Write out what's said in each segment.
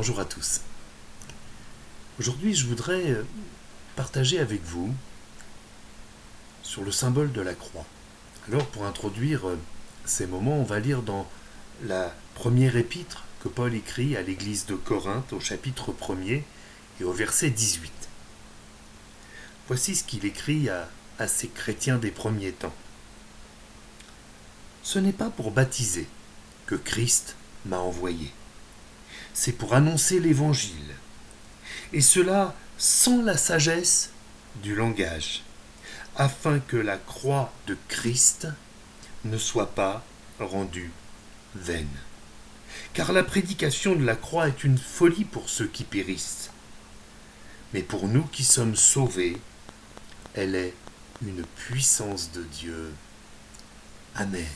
bonjour à tous. Aujourd'hui, je voudrais partager avec vous sur le symbole de la croix. Alors, pour introduire ces moments, on va lire dans la première épître que Paul écrit à l'église de Corinthe, au chapitre 1er et au verset 18. Voici ce qu'il écrit à ces chrétiens des premiers temps. Ce n'est pas pour baptiser que Christ m'a envoyé. C'est pour annoncer l'évangile. Et cela sans la sagesse du langage, afin que la croix de Christ ne soit pas rendue vaine. Car la prédication de la croix est une folie pour ceux qui périssent. Mais pour nous qui sommes sauvés, elle est une puissance de Dieu. Amen.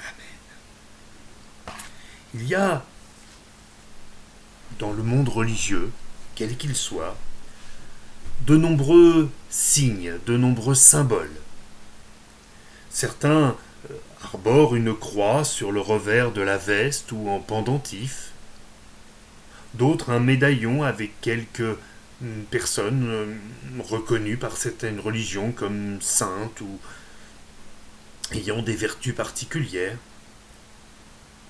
Amen. Il y a dans le monde religieux, quel qu'il soit, de nombreux signes, de nombreux symboles. Certains arborent une croix sur le revers de la veste ou en pendentif, d'autres un médaillon avec quelques personnes reconnues par certaines religions comme saintes ou ayant des vertus particulières.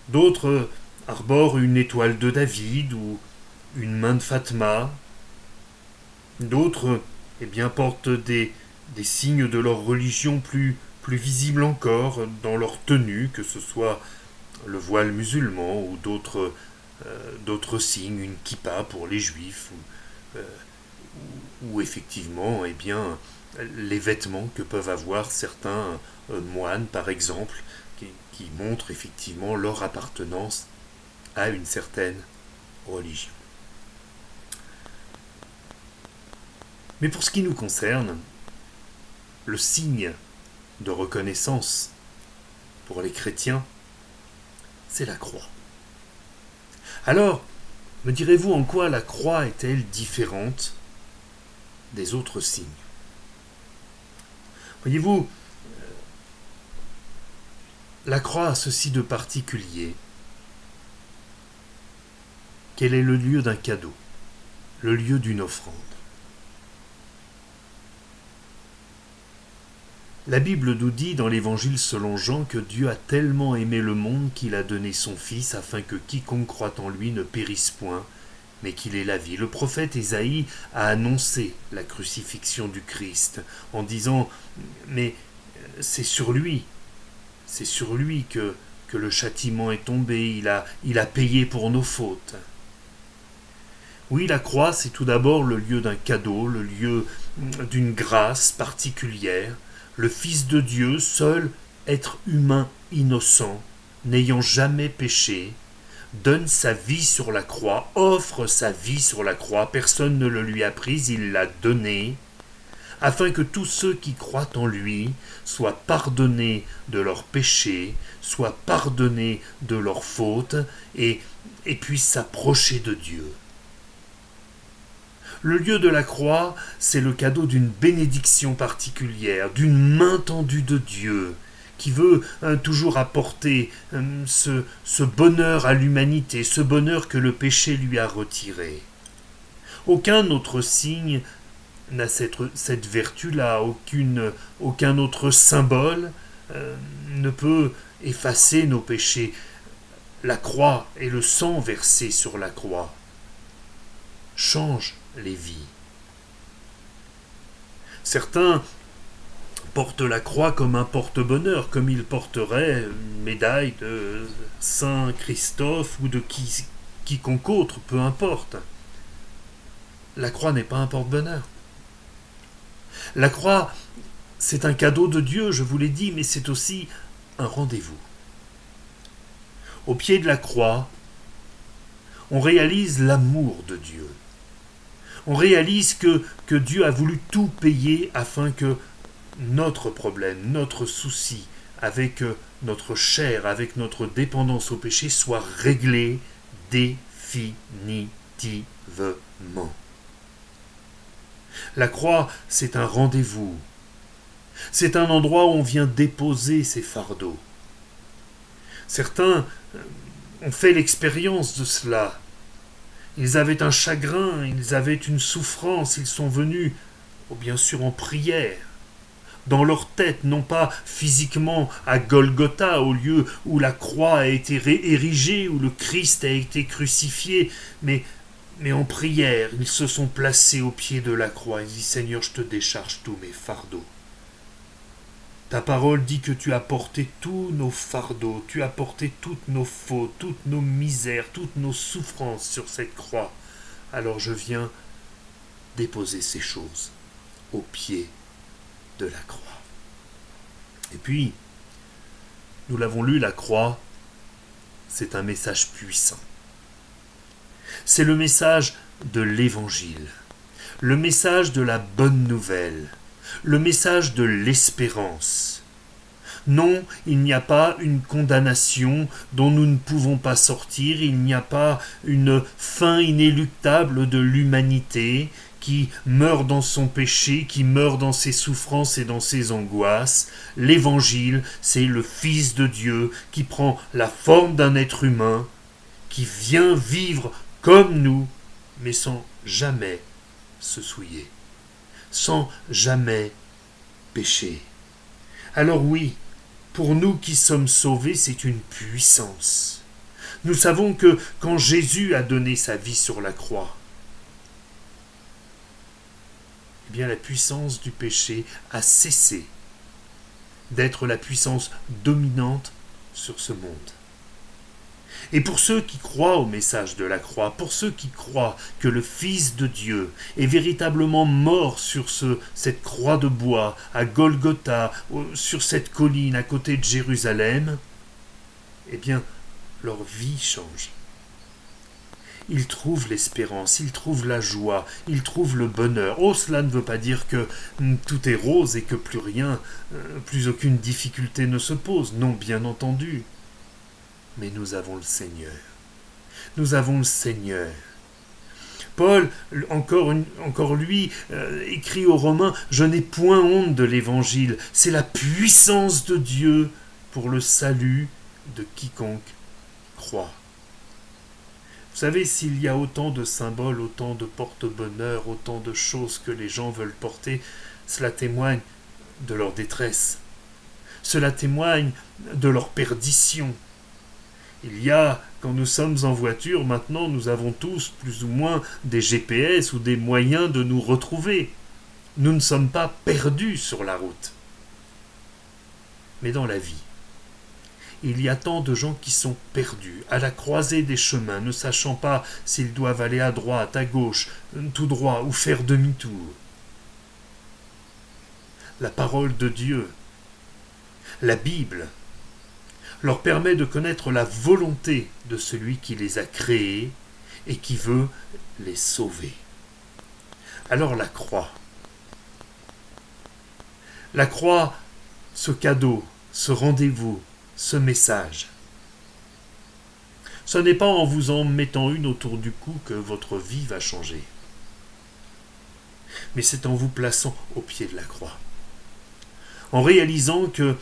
D'autres arborent une étoile de David ou une main de Fatma. D'autres portent des signes de leur religion plus visibles encore dans leur tenue, que ce soit le voile musulman ou d'autres signes, une kippa pour les juifs, ou effectivement les vêtements que peuvent avoir certains moines par exemple, qui montrent effectivement leur appartenance à une certaine religion. Mais pour ce qui nous concerne, le signe de reconnaissance pour les chrétiens, c'est la croix. Alors, me direz-vous en quoi la croix est-elle différente des autres signes ? Voyez-vous, la croix a ceci de particulier qu'elle est le lieu d'un cadeau, le lieu d'une offrande. La Bible nous dit dans l'Évangile selon Jean que Dieu a tellement aimé le monde qu'il a donné son Fils afin que quiconque croit en lui ne périsse point, mais qu'il ait la vie. Le prophète Ésaïe a annoncé la crucifixion du Christ en disant « Mais c'est sur lui que le châtiment est tombé, il a payé pour nos fautes. » Oui, la croix, c'est tout d'abord le lieu d'un cadeau, le lieu d'une grâce particulière. Le Fils de Dieu, seul être humain innocent, n'ayant jamais péché, donne sa vie sur la croix, offre sa vie sur la croix, personne ne le lui a prise, il l'a donnée, afin que tous ceux qui croient en lui soient pardonnés de leurs péchés, soient pardonnés de leurs fautes et puissent s'approcher de Dieu. Le lieu de la croix, c'est le cadeau d'une bénédiction particulière, d'une main tendue de Dieu, qui veut toujours apporter ce bonheur à l'humanité, ce bonheur que le péché lui a retiré. Aucun autre signe n'a cette vertu-là, aucun autre symbole ne peut effacer nos péchés. La croix et le sang versé sur la croix changent les vies. Certains portent la croix comme un porte-bonheur, comme ils porteraient une médaille de Saint Christophe ou de quiconque autre, peu importe. La croix n'est pas un porte-bonheur. La croix, c'est un cadeau de Dieu, je vous l'ai dit, mais c'est aussi un rendez-vous. Au pied de la croix, on réalise l'amour de Dieu. On réalise que Dieu a voulu tout payer afin que notre problème, notre souci avec notre chair, avec notre dépendance au péché soit réglé définitivement. La croix, c'est un rendez-vous. C'est un endroit où on vient déposer ses fardeaux. Certains ont fait l'expérience de cela. Ils avaient un chagrin, ils avaient une souffrance, ils sont venus, bien sûr en prière, dans leur tête, non pas physiquement à Golgotha, au lieu où la croix a été érigée, où le Christ a été crucifié, mais en prière, ils se sont placés au pied de la croix et disent, Seigneur, je te décharge tous mes fardeaux. Ta parole dit que tu as porté tous nos fardeaux, tu as porté toutes nos fautes, toutes nos misères, toutes nos souffrances sur cette croix. Alors je viens déposer ces choses au pied de la croix. Et puis, nous l'avons lu, la croix, c'est un message puissant. C'est le message de l'Évangile, le message de la bonne nouvelle, le message de l'espérance. Non, il n'y a pas une condamnation dont nous ne pouvons pas sortir, il n'y a pas une fin inéluctable de l'humanité qui meurt dans son péché, qui meurt dans ses souffrances et dans ses angoisses. L'Évangile, c'est le Fils de Dieu qui prend la forme d'un être humain, qui vient vivre comme nous, mais sans jamais se souiller, sans jamais pécher. Alors oui, pour nous qui sommes sauvés, c'est une puissance. Nous savons que quand Jésus a donné sa vie sur la croix, eh bien la puissance du péché a cessé d'être la puissance dominante sur ce monde. Et pour ceux qui croient au message de la croix, pour ceux qui croient que le Fils de Dieu est véritablement mort sur cette croix de bois, à Golgotha, sur cette colline à côté de Jérusalem, eh bien, leur vie change. Ils trouvent l'espérance, ils trouvent la joie, ils trouvent le bonheur. Oh, cela ne veut pas dire que tout est rose et que plus aucune difficulté ne se pose. Non, bien entendu. Mais nous avons le Seigneur. Nous avons le Seigneur. Paul, encore lui, écrit aux Romains, « Je n'ai point honte de l'Évangile. C'est la puissance de Dieu pour le salut de quiconque croit. » Vous savez, s'il y a autant de symboles, autant de porte-bonheur, autant de choses que les gens veulent porter, cela témoigne de leur détresse. Cela témoigne de leur perdition. Il y a, quand nous sommes en voiture, maintenant nous avons tous plus ou moins des GPS ou des moyens de nous retrouver. Nous ne sommes pas perdus sur la route. Mais dans la vie, il y a tant de gens qui sont perdus, à la croisée des chemins, ne sachant pas s'ils doivent aller à droite, à gauche, tout droit ou faire demi-tour. La parole de Dieu, la Bible, leur permet de connaître la volonté de celui qui les a créés et qui veut les sauver. Alors la croix, ce cadeau, ce rendez-vous, ce message, ce n'est pas en vous en mettant une autour du cou que votre vie va changer, mais c'est en vous plaçant au pied de la croix, en réalisant que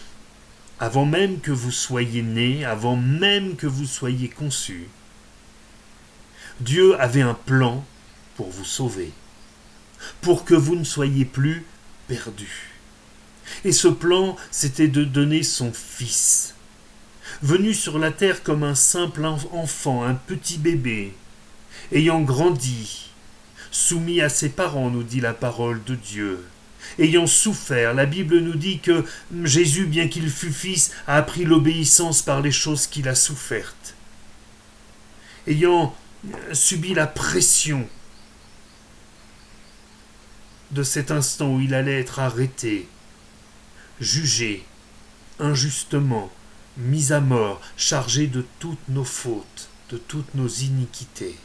avant même que vous soyez né, avant même que vous soyez conçu, Dieu avait un plan pour vous sauver, pour que vous ne soyez plus perdus. Et ce plan, c'était de donner son Fils, venu sur la terre comme un simple enfant, un petit bébé, ayant grandi, soumis à ses parents, nous dit la parole de Dieu, ayant souffert. La Bible nous dit que Jésus, bien qu'il fût fils, a appris l'obéissance par les choses qu'il a souffertes. Ayant subi la pression de cet instant où il allait être arrêté, jugé injustement, mis à mort, chargé de toutes nos fautes, de toutes nos iniquités.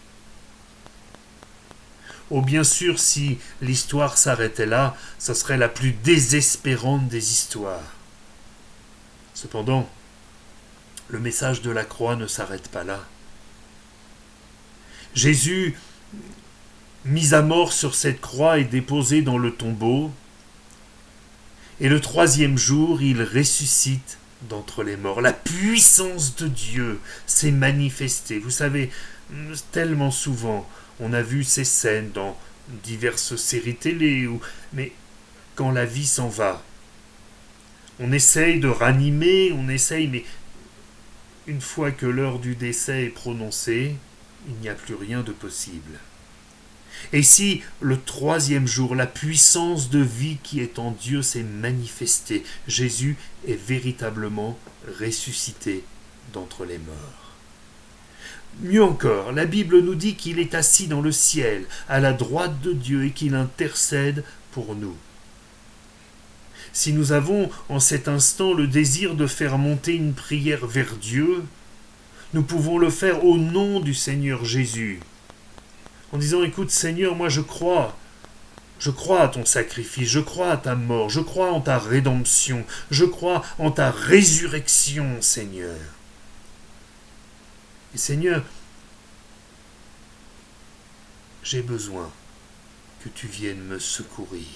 Oh, bien sûr, si l'histoire s'arrêtait là, ce serait la plus désespérante des histoires. Cependant, le message de la croix ne s'arrête pas là. Jésus, mis à mort sur cette croix et déposé dans le tombeau, et le troisième jour, il ressuscite d'entre les morts. La puissance de Dieu s'est manifestée. Vous savez, tellement souvent, On a vu ces scènes dans diverses séries télé, mais quand la vie s'en va, on essaye de ranimer, mais une fois que l'heure du décès est prononcée, il n'y a plus rien de possible. Et si le troisième jour, la puissance de vie qui est en Dieu s'est manifestée, Jésus est véritablement ressuscité d'entre les morts. Mieux encore, la Bible nous dit qu'il est assis dans le ciel, à la droite de Dieu, et qu'il intercède pour nous. Si nous avons en cet instant le désir de faire monter une prière vers Dieu, nous pouvons le faire au nom du Seigneur Jésus, en disant, écoute Seigneur, moi je crois à ton sacrifice, je crois à ta mort, je crois en ta rédemption, je crois en ta résurrection, Seigneur. Et Seigneur, j'ai besoin que tu viennes me secourir.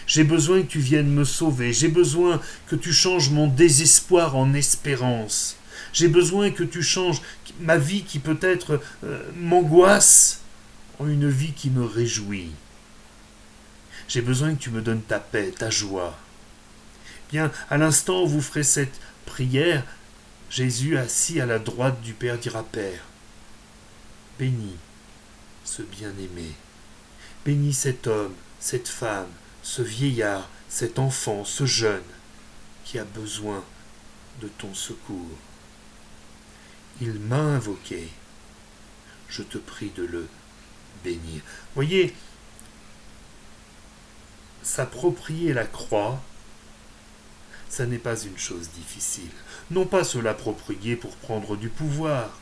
J'ai besoin que tu viennes me sauver. J'ai besoin que tu changes mon désespoir en espérance. J'ai besoin que tu changes ma vie qui peut-être m'angoisse en une vie qui me réjouit. J'ai besoin que tu me donnes ta paix, ta joie. Bien, à l'instant où vous ferez cette prière, Jésus assis à la droite du Père dira, Père, bénis ce bien-aimé, bénis cet homme, cette femme, ce vieillard, cet enfant, ce jeune qui a besoin de ton secours. Il m'a invoqué, je te prie de le bénir. Voyez, s'approprier la croix, ça n'est pas une chose difficile. Non pas se l'approprier pour prendre du pouvoir,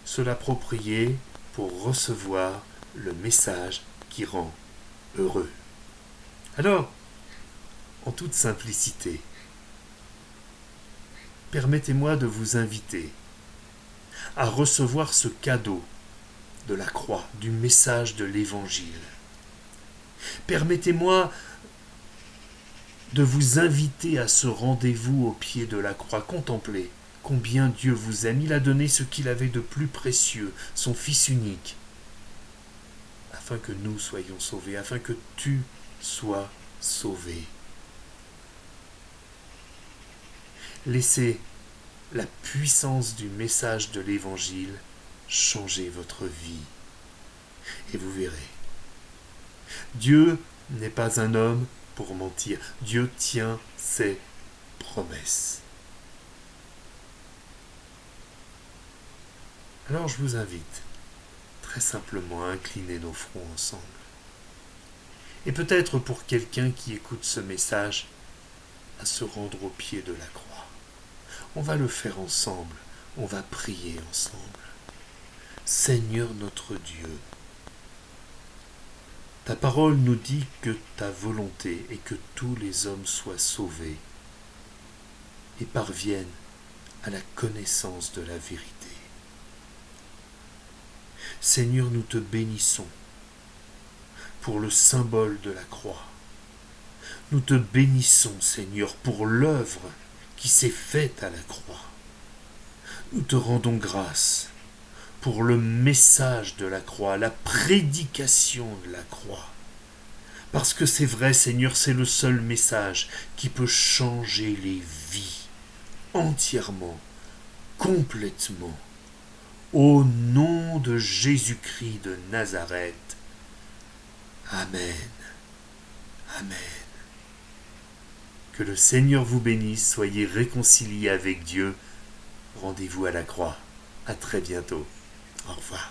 se l'approprier pour recevoir le message qui rend heureux. Alors, en toute simplicité, permettez-moi de vous inviter à recevoir ce cadeau de la croix, du message de l'Évangile. Permettez-moi de vous inviter à ce rendez-vous au pied de la croix. Contemplez combien Dieu vous aime. Il a donné ce qu'il avait de plus précieux, son Fils unique, afin que nous soyons sauvés, afin que tu sois sauvé. Laissez la puissance du message de l'Évangile changer votre vie. Et vous verrez, Dieu n'est pas un homme pour mentir. Dieu tient ses promesses. Alors je vous invite très simplement à incliner nos fronts ensemble. Et peut-être pour quelqu'un qui écoute ce message, à se rendre au pied de la croix. On va le faire ensemble, on va prier ensemble. Seigneur notre Dieu, ta parole nous dit que ta volonté est que tous les hommes soient sauvés et parviennent à la connaissance de la vérité. Seigneur, nous te bénissons pour le symbole de la croix. Nous te bénissons, Seigneur, pour l'œuvre qui s'est faite à la croix. Nous te rendons grâce pour le message de la croix, la prédication de la croix. Parce que c'est vrai, Seigneur, c'est le seul message qui peut changer les vies entièrement, complètement. Au nom de Jésus-Christ de Nazareth. Amen. Amen. Que le Seigneur vous bénisse, soyez réconciliés avec Dieu. Rendez-vous à la croix. À très bientôt. Au revoir.